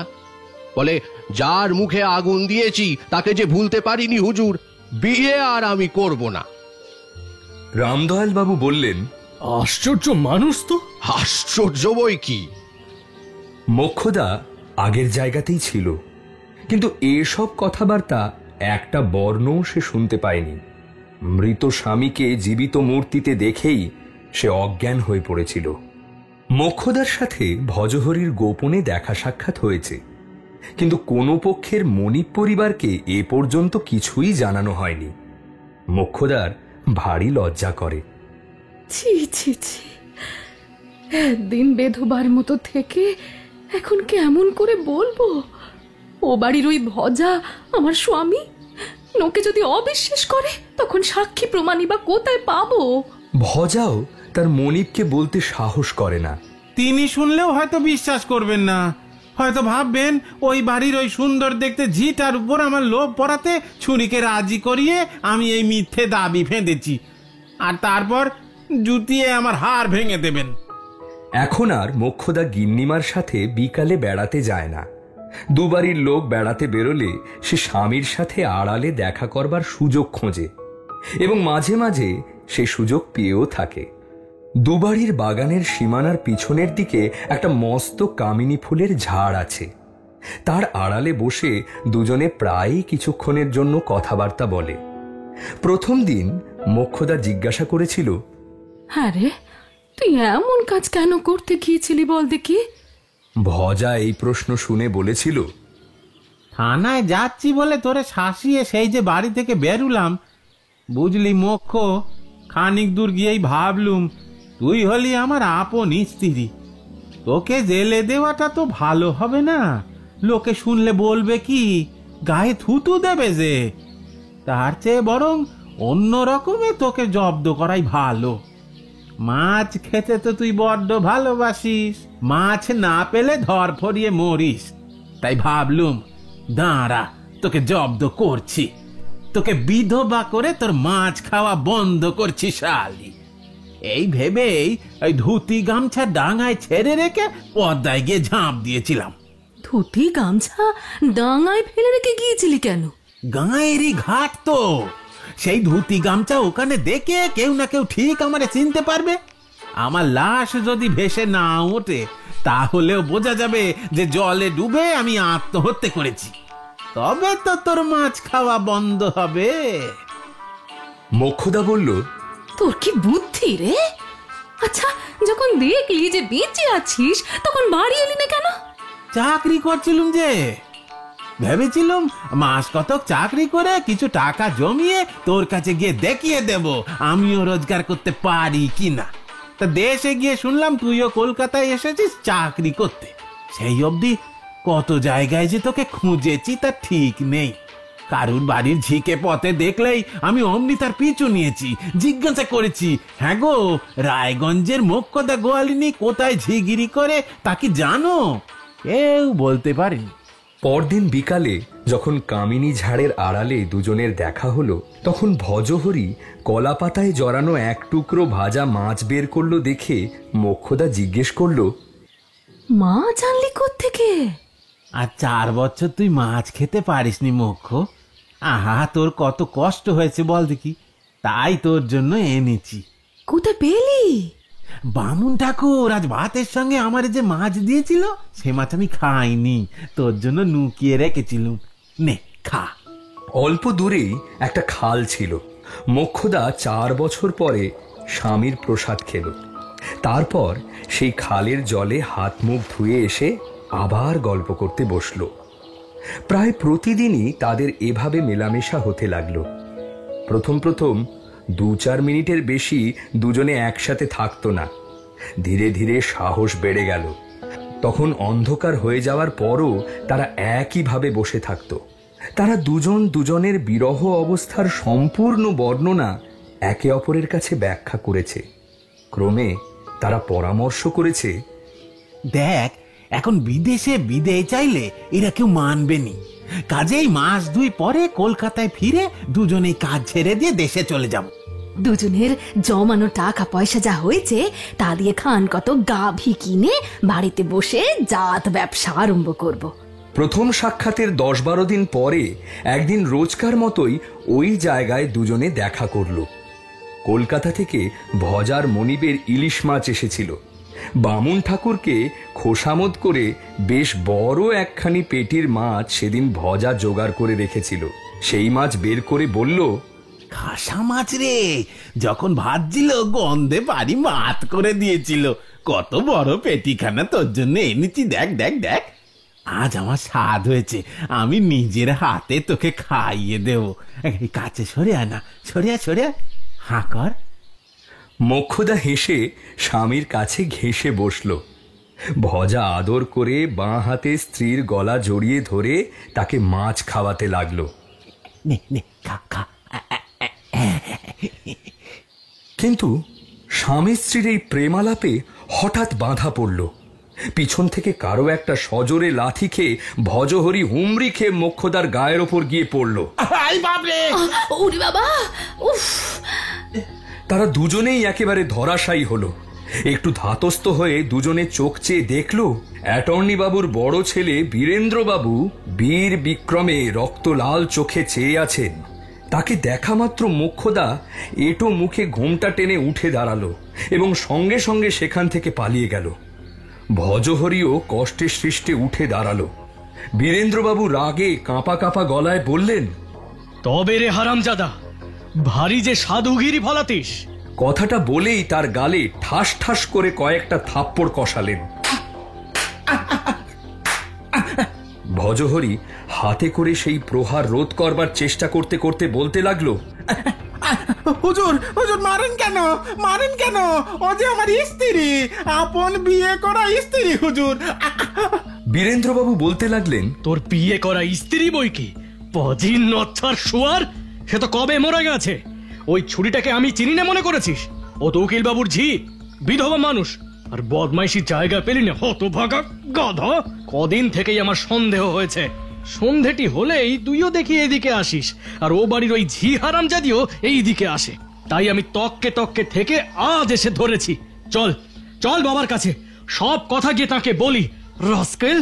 বলে, যার মুখে আগুন দিয়েছি তাকে যে ভুলতে পারিনি হুজুর, বিয়ে আর আমি করব না। রামদয়াল বাবু বললেন, আশ্চর্য মানুষ তো। আশ্চর্য বই কি? মোক্ষদা আগের জায়গাতেই ছিল, কিন্তু এসব কথাবার্তা একটা বর্ণও সে শুনতে পায়নি। মৃত স্বামীকে জীবিত মূর্তিতে দেখেই সে অজ্ঞান হয়ে পড়েছিল। মোক্ষদার সাথে ভজহরির গোপনে দেখা সাক্ষাৎ হয়েছে, কিন্তু কোনো পক্ষের মনিব পরিবারকে এ পর্যন্ত কিছুই জানানো হয়নি। মোক্ষদার ভারী লজ্জা করে। ছি ছি ছি, একদিন বেধবার মতো থেকে এখন কেমন করে বলবো? ও বাড়ির ওই ভজা আমার স্বামী, নোকে যদি অবিশ্বাস করে তখন সাক্ষী প্রমাণই বা কোথায় পাবো? ভজাও তার মনিবকে বলতে সাহস করে না। তিনি শুনলেও হয়তো বিশ্বাস করবেন না। হয়তো ভাববেন ওই বাড়ির ওই সুন্দর দেখতে ঝিটার উপর আমার লোভ পড়াতে ছুরিকে রাজি করিয়ে আমি এই মিথ্যে দাবি ফেঁদেছি, আর তারপর জুতিয়ে আমার হাড় ভেঙে দেবেন। এখন আর মোক্ষদা গিন্নিমার সাথে বিকালে বেড়াতে যায় না। দুবাড়ির লোক বেড়াতে বেরোলে সে স্বামীর সাথে আড়ালে দেখা করবার সুযোগ খোঁজে, এবং মাঝে মাঝে সে সুযোগ পেয়েও থাকে। দুবাড়ির বাগানের সীমানার পিছনের দিকে একটা মস্ত কামিনী ফুলের ঝাড় আছে। তার আড়ালে বসে দুজনে প্রায়ই কিছুক্ষণের জন্য কথাবার্তা বলে। প্রথম দিন মোক্ষদা জিজ্ঞাসা করেছিল, আরে তুই এমন কাজ কেন করতে গিয়েছিলি বল দেখি? ভজা এই প্রশ্ন শুনে বলেছিল, থানায় যাচ্ছি বলে তোরে শাসিয়ে সেই যে বাড়ি থেকে বেরুলাম, বুঝলি মোক্ষ, খানিক দূর গিয়েই ভাবলুম তুই হলি আমার আপন স্ত্রী। তোকে জেলে দেওয়াটা তো ভালো হবে না, লোকে শুনলে বলবে কি, গায়ে থুতু দেবে যে। তার চেয়ে বরং অন্য রকমে তোকে জব্দ করাই ভালো। মাছ খেতে তো তুই বড্ড ভালোবাসিস, মাছ না পেলে ধর ফরিয়ে মরিস। তাই ভাবলুম দাঁড়া তোকে জব্দ করছি, তোকে বিধবা করে তোর মাছ খাওয়া বন্ধ করছি শালি। এই ভেবেই ওই ধুতি গামছা ডাঙায় ছেড়ে রেখে পদ্মায় গিয়ে ঝাঁপ দিয়েছিলাম। ধুতি গামছা ডাঙায় ফেলে রেখে গিয়েছিলি কেন? গাঁয়েরই ঘাট তো, সেই ধুতি গামছা ওখানে দেখে কেউ না কেউ ঠিক আমারে চিনতে পারবে। আমার লাশ যদি ভেসে না ওঠে তাহলেও বোঝা যাবে যে জলে ডুবে আমি আত্মহত্যা করেছি, তবে তো তোর মাছ খাওয়া বন্ধ হবে। মোক্ষদা বলল, তোর কি বুদ্ধি রে? আচ্ছা, যখন দেখলি যে বেঁচে আছিস তখন বাড়ি এলি না কেন? চাকরি করছিলুম যে, ভেবেছিলাম মাস কতক চাকরি করে কিছু টাকা জমিয়ে তোর কাছে গিয়ে দেখিয়ে দেব আমিও রোজগার করতে পারি কিনা। তা দেশে গিয়ে শুনলাম তুইও কলকাতায় এসেছিস চাকরি করতে। সেই অবধি কত জায়গায় যে তোকে খুঁজেছি তা ঠিক নেই। কারুর বাড়ির ঝিকে পথে দেখলেই আমি অমনি তার পিছু নিয়েছি, জিজ্ঞাসা করেছি, হ্যাঁ গো রায়গঞ্জের মোক্ষদা গোয়ালিনী কোথায় ঝিগিরি করে তা কি জানো? কেউ বলতে পারেনি। পরদিন বিকালে যখন কামিনী ঝাড়ের আড়ালে দুজনের দেখা হলো, তখন ভজহরি কলা পাতায় জড়ানো এক টুকরো ভাজা মাছ বের করলো দেখে মোক্ষদা জিজ্ঞেস করলো, মাছ আনলি কোত্থেকে? আর 4 বছর তুই মাছ খেতে পারিসনি মোক্ষ। আহা তোর কত কষ্ট হয়েছে বল দেখি, তাই তোর জন্য এনেছি। কোথায় পেলি? বামুন ঠাকুর আজ ভাতের সঙ্গে আমার যে মাছ দিয়েছিল সে মাছ আমি খাইনি, তোর জন্য নুকিয়ে রেখেছিলুম, নে খা। অল্প দূরেই একটা খাল ছিল। মোক্ষদা 4 বছর পরে স্বামীর প্রসাদ খেল। তারপর সেই খালের জলে হাত মুখ ধুয়ে এসে আবার গল্প করতে বসল। প্রায় প্রতিদিনই তাদের এভাবে মেলামেশা হতে লাগলো। প্রথম 2-4 মিনিটের বেশি দুজনে একসাথে থাকতো না। ধীরে ধীরে সাহস বেড়ে গেল। তখন অন্ধকার হয়ে যাওয়ার পরও তারা একইভাবে বসে থাকত। তারা দুজন দুজনের বিরহ অবস্থার সম্পূর্ণ বর্ণনা একে অপরের কাছে ব্যাখ্যা করেছে। ক্রমে তারা পরামর্শ করেছে, দেখ এখন বিদেশে বিদেয় চাইলে এরা কেউ মানবে নি, কাজেই মাস 2 পরে কলকাতায় ফিরে দুজনেই কাজ ছেড়ে দিয়ে দেশে চলে যাব। দুজনের জমানো টাকা পয়সা যা হয়েছে তা দিয়ে খান কত গাভী কিনে বাড়িতে বসে জাত ব্যবসা আরম্ভ করব। প্রথম সাক্ষাতের 10-12 দিন পরে একদিন রোজকার মতোই ওই জায়গায় দুজনে দেখা করল। কলকাতা থেকে ভজার মনিবের ইলিশ মাছ এসেছিল। বামুন ঠাকুরকে খোসামত করে বেশ বড় একখানি পেটির মাছ সেদিন ভজা জোগাড় করে রেখেছিল। সেই মাছ বের করে বলল, খাসা মাছ রে, যখন ভাজছিল গন্ধে বাড়ি মাত করে দিয়েছিল। কত বড় পেটিখানা তোর জন্য এনেছি, দেখ দেখ দেখ। আজ আমার স্বাদ হয়েছে, আমি নিজের হাতে তোকে খাইয়ে দেব। কাছে সরে আয় না, সরে আয়, সরে আয়, হাঁ কর। মোক্ষদা হেসে স্বামীর কাছে ঘেঁষে বসল। ভজা আদর করে বাঁ হাতে স্ত্রীর গলা জড়িয়ে ধরে তাকে মাছ খাওয়াতে লাগলো। নে নে খা খা। কিন্তু স্বামী স্ত্রীর এই প্রেমালাপে হঠাৎ বাধা পড়ল। পিছন থেকে কারো একটা সজোরে লাথি খেয়ে ভজহরি হুমড়ি খেয়ে মোক্ষদার গায়ের ওপর গিয়ে পড়ল। ওরে বাবা! উফ! তারা দুজনেই একেবারে ধরাশায়ী হলো। একটু ধাতস্থ হয়ে দুজনে চোখ চেয়ে দেখল অ্যাটর্নি বাবুর বড় ছেলে বীরেন্দ্রবাবু বীর বিক্রমে রক্ত লাল চোখে চেয়ে আছেন। তাকে দেখা মাত্র মোক্ষদা এটো মুখে ঘোমটা টেনে উঠে দাঁড়ালো এবং সঙ্গে সঙ্গে সেখান থেকে পালিয়ে গেল। ভজহরিও কষ্টে সৃষ্টে উঠে দাঁড়ালো। বীরেন্দ্রবাবু রাগে কাঁপা কাঁপা গলায় বললেন, তবে রে হারামজাদা, ভারী যে সাধুগিরি ফলাতিস। কথাটা বলেই তার গালে ঠাস ঠাস করে কয়েকটা থাপ্পড় কষালেন। ভজহরি হাতে করে সেই প্রহার রোধ করবার চেষ্টা করতে করতে বলতে লাগলো, হুজুর হুজুর মারেন কেন, মারেন কেন? ও যে আমার স্ত্রী, আপন বিয়ে করা স্ত্রী হুজুর। বীরেন্দ্রবাবু বলতে লাগলেন, তোর বিয়ে করা স্ত্রী বই কি পজিন নচ্ছার শোয়ার, সে তো কবে মরে গেছে। ওই ছুরিটাকে আমি চিনি না মনে করেছিস? ও তো উকিল বাবুর ঝি, বিধবা মানুষ, আর বদমাইশি জায়গা পেলি না, হতভাগা গাধা। কদিন থেকেই আমার সন্দেহ হয়েছে, সন্ধেটি হলেই তুইও দেখি এদিকে আসিস, আর ও বাড়ির ওই ঝি হারামজাদিও এই দিকে আসে। তাই আমি তককে তককে থেকে আজ এসে ধরেছি। চল চল বাবার কাছে, সব কথা গিয়ে তাকে বলি। রাস্কেল,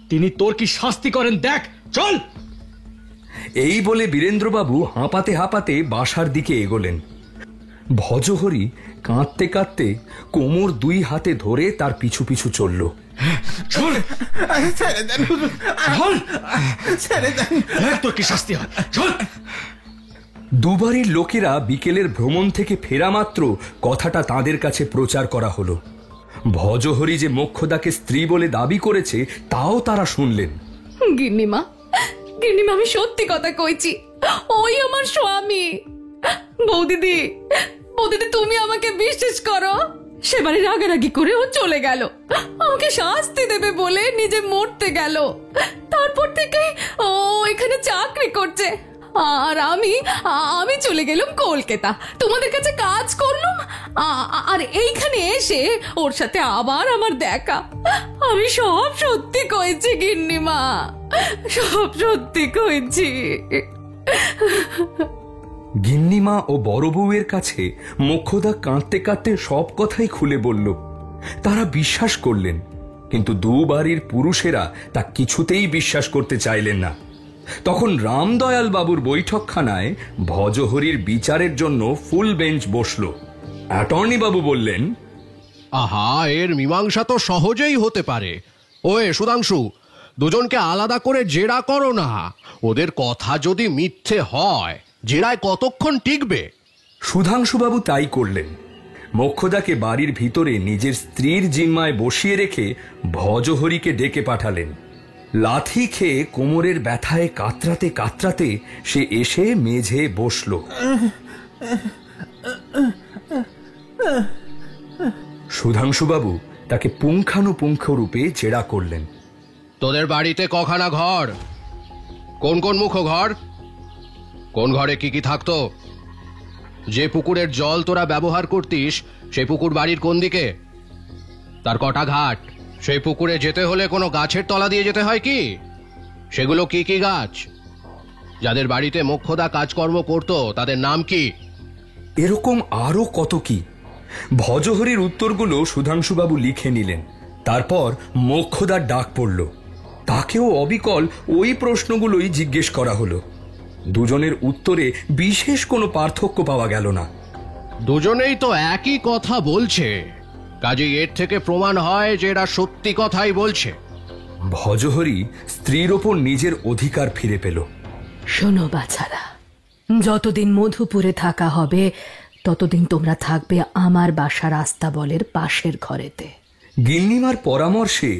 তিনি তোর কি শাস্তি করেন দেখ, চল। এই বলে বীরেন্দ্রবাবু হাঁপাতে হাঁপাতে বাসার দিকে এগোলেন। ভজহরি কাঁদতে কাঁদতে কোমর দুই হাতে ধরে তার পিছু পিছু চলল। তোর কি শাস্তি হয়, চল। দুবারই লোকেরা বিকেলের ভ্রমণ থেকে ফেরা মাত্র কথাটা তাদের কাছে প্রচার করা হলো। ভজহরি যে মোক্ষদাকে স্ত্রী বলে দাবি করেছে তাও তারা শুনলেন। গিন্নিমা, গিন্নিমা, আমি সত্যি কথা কইছি, ওই আমার স্বামী। বৌদিদি, বৌদিদি, তুমি আমাকে বিশ্বাস করো, সেবারে রাগারাগি করে ও চলে গেল, আমাকে শাস্তি দেবে বলে নিজে মরতে গেল। তারপর থেকে ও এখানে চাকরি করছে, আর আমি চলে গেলাম কলকাতা, তোমাদের কাছে কাজ করলাম। আর এইখানে এসে ওর সাথে আবার আমার দেখা। আমি সব সত্যি কইছি গিন্নিমা, সব সত্যি কইছি। গিন্নিমা ও বড় বউয়ের কাছে মোক্ষদা কাঁদতে কাঁদতে সব কথাই খুলে বলল। তারা বিশ্বাস করলেন, কিন্তু দুবাড়ির পুরুষেরা তা কিছুতেই বিশ্বাস করতে চাইলেন না। তখন রামদয়াল বাবুর বৈঠকখানায় ভজহরির বিচারের জন্য ফুল বেঞ্চ বসল। অ্যাটর্নি বাবু বললেন, আহা, এর মীমাংসা তো সহজেই হতে পারে। ওয়ে সুধাংশু, দুজনকে আলাদা করে জেরা করো না। ওদের কথা যদি মিথ্যে হয়, জেরায় কতক্ষণ টিকবে? সুধাংশুবাবু তাই করলেন। মোক্ষদাকে বাড়ির ভিতরে নিজের স্ত্রীর জিম্মায় বসিয়ে রেখে ভজহরিকে ডেকে পাঠালেন। লাথি খেয়ে কোমরের ব্যথায় কাতরাতে কাতরাতে সে এসে মেঝে বসল। সুধাংশুবাবু তাকে পুঙ্খানুপুঙ্খ রূপে জেরা করলেন। তোদের বাড়িতে কখানা ঘর? কোন কোন মুখো ঘর? কোন ঘরে কি কি থাকতো? যে পুকুরের জল তোরা ব্যবহার করতিস সেই পুকুর বাড়ির কোন দিকে? তার কটা ঘাট? সেই পুকুরে যেতে হলে কোনো গাছের তলা দিয়ে যেতে হয় কি? সেগুলো কি কি গাছ? যাদের বাড়িতে মোক্ষদা কাজকর্ম করত তাদের নাম কি? এরকম আরো কত কি। ভজহরির উত্তরগুলো সুধাংশুবাবু লিখে নিলেন। তারপর মোক্ষদার ডাক পড়ল। তাকেও অবিকল ওই প্রশ্নগুলোই জিজ্ঞেস করা হলো। দুজনের উত্তরে বিশেষ কোনো পার্থক্য পাওয়া গেল না। দুজনেই তো একই কথা বলছে, কাজেই এর থেকে প্রমাণ হয় যে এরা সত্যি কথাই বলছে। ভজহরি স্ত্রীর ওপর নিজের অধিকার ফিরে পেল। শোনো বাছারা, যতদিন মধুপুরে থাকা হবে ততদিন তোমরা থাকবে আমার বাসার আস্তাবলের পাশের ঘরেতে। গিন্নিমার পরামর্শে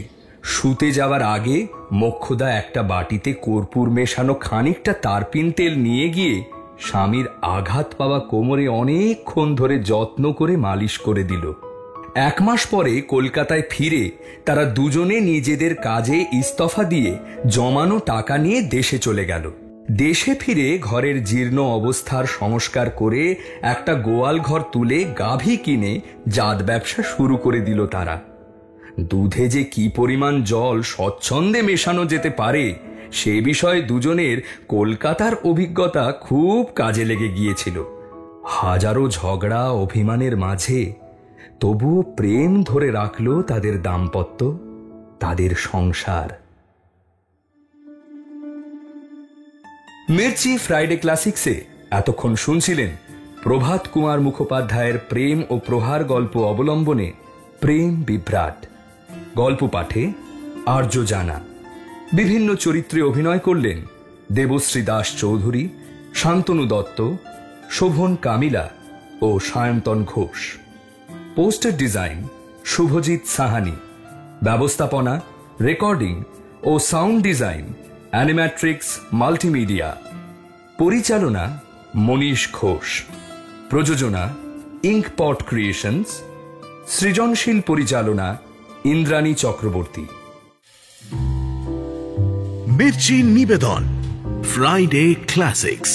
শুতে যাওয়ার আগে মোক্ষদা একটা বাটিতে কর্পূর মেশানো খানিকটা তারপিন তেল নিয়ে গিয়ে স্বামীর আঘাত পাওয়া কোমরে অনেকক্ষণ ধরে যত্ন করে মালিশ করে দিল। 1 মাস পরে কলকাতায় ফিরে তারা দুজনে নিজেদের কাজে ইস্তফা দিয়ে জমানো টাকা নিয়ে দেশে চলে গেল। দেশে ফিরে ঘরের জীর্ণ অবস্থার সংস্কার করে একটা গোয়াল ঘর তুলে গাভী কিনে জাত ব্যবসা শুরু করে দিল তারা। দুধে যে কি পরিমাণ জল স্বচ্ছন্দে মেশানো যেতে পারে সে বিষয়ে দুজনের কলকাতার অভিজ্ঞতা খুব কাজে লেগে গিয়েছিল। হাজারো ঝগড়া অভিমানের মাঝে তবুও প্রেম ধরে রাখল তাদের দাম্পত্য, তাদের সংসার। মির্চি ফ্রাইডে ক্লাসিক্সে এতক্ষণ শুনছিলেন প্রভাত কুমার মুখোপাধ্যায়ের প্রেম ও প্রহার গল্প অবলম্বনে প্রেম বিভ্রাট। গল্প পাঠে আর্য জানা। বিভিন্ন চরিত্রে অভিনয় করলেন দেবশ্রী দাস চৌধুরী, শান্তনু দত্ত, শোভন কামিলা ও সায়ন্তন ঘোষ। Poster design Subhajit Sahani. ব্যবস্থাপনা, রেকর্ডিং ও সাউন্ড ডিজাইন অ্যানিম্যাট্রিক্স মাল্টিমিডিয়া। পরিচালনা মনীষ ঘোষ। প্রযোজনা ইঙ্কপট ক্রিয়েশনস। সৃজনশীল পরিচালনা ইন্দ্রাণী চক্রবর্তী। মির্চি নিবেদন ফ্রাইডে ক্লাসিক্স।